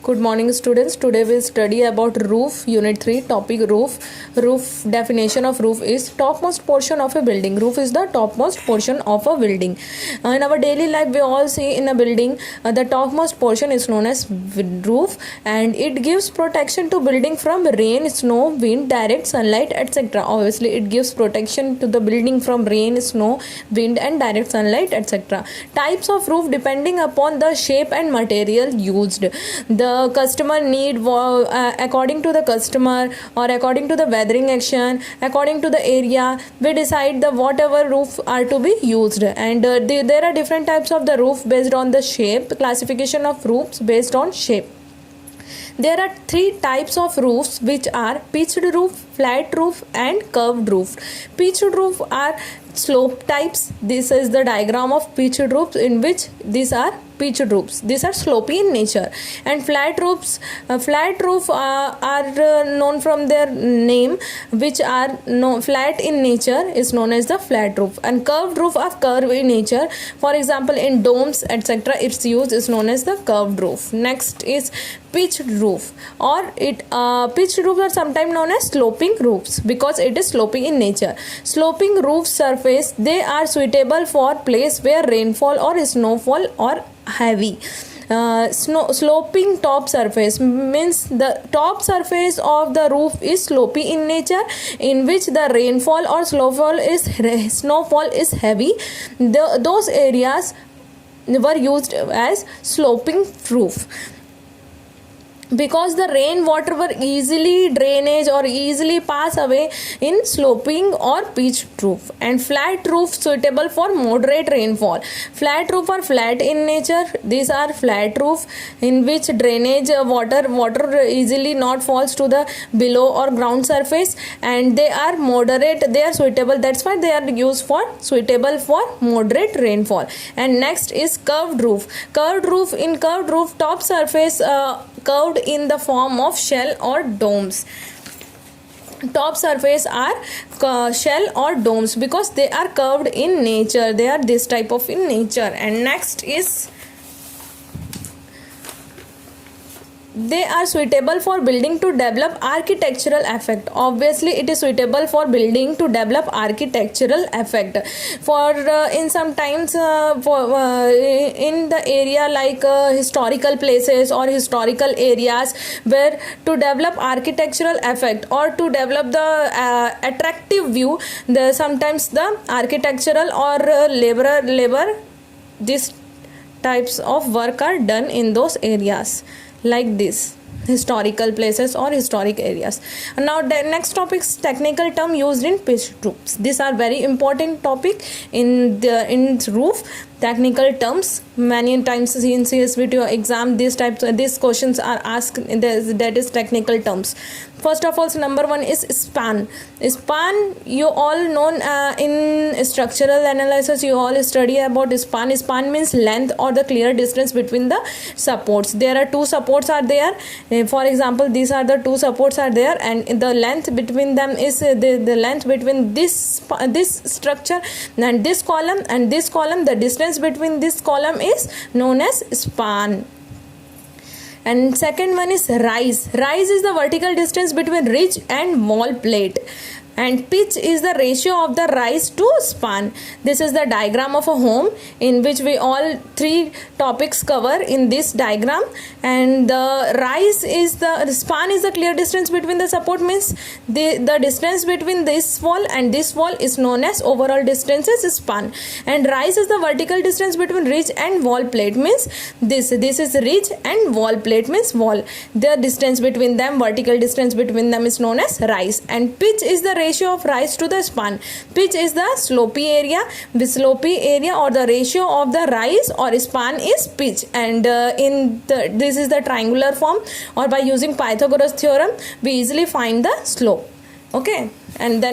Good morning students. Today we study about roof, unit 3, topic roof. Roof, definition of roof is topmost portion of a building. Roof is the topmost portion of a building. In our daily life we all see in a building the topmost portion is known as roof, and it gives protection to building from rain, snow, wind, direct sunlight, etc. Obviously it gives protection to the building from rain, snow, wind and direct sunlight, etc. Types of roof depending upon the shape and material used. The customer need according to the customer or according to the weathering action, according to the area, we decide the whatever roof are to be used. And there are different types of the roof based on the shape. Classification of roofs based on shape. There are 3 types of roofs, which are pitched roof, flat roof and curved roof. Pitched roof are slope types. This is the diagram of pitched roofs, in which these are pitched roofs. These are slopey in nature. And flat roofs, are known from their name, which are flat in nature, is known as the flat roof. And curved roof are curved in nature. For example, in domes, etc., its use is known as the curved roof. Next is pitched roof, or pitched roofs are sometimes known as sloping roofs because it is sloping in nature. Sloping roof surface, they are suitable for place where rainfall or snowfall or heavy. Sloping top surface means the top surface of the roof is slopy in nature, in which the rainfall or snowfall is heavy. Those areas were used as sloping roof, because the rain water were easily drainage or easily pass away in sloping or pitched roof. And flat roof suitable for moderate rainfall. Flat roof are flat in nature. These are flat roof in which drainage water easily not falls to the below or ground surface, and they are moderate, they are suitable, that's why they are used for suitable for moderate rainfall. And next is curved roof. Curved roof top surface curved in the form of shell or domes. Top surface are shell or domes because they are curved in nature. They are this type of in nature. And next is they are suitable for building to develop architectural effect. Obviously it is suitable for building to develop architectural effect. For in sometimes in the area like historical places or historical areas, where to develop architectural effect or to develop the attractive view, sometimes the architectural or labor these types of work are done in those areas, like this historical places or historic areas. Now the next topic is technical term used in pitched roofs. These are very important topic in roof. Technical terms, many times in CSV to exam these questions are asked, that is technical terms. First of all, number 1 is span. Span, you all know in structural analysis you all study about span. Span means length or the clear distance between the supports. There are 2 supports are there. For example, these are the 2 supports are there, and the length between them is the length between this structure and this column and this column. The distance between this column is known as span. And second one is rise. Rise is the vertical distance between ridge and wall plate. And pitch is the ratio of the rise to span. This is the diagram of a home, in which we all 3 topics cover in this diagram. And the rise is the span is the clear distance between the support, means the distance between this wall and this wall is known as overall distance is span. And rise is the vertical distance between ridge and wall plate, means this is ridge and wall plate means wall. The distance between them, vertical distance between them is known as rise. And pitch is the ratio of rise to the span. Pitch is the slopy area. The slopy area or the ratio of the rise or span is pitch. And this is the triangular form, or by using Pythagoras theorem we easily find the slope. Okay, and then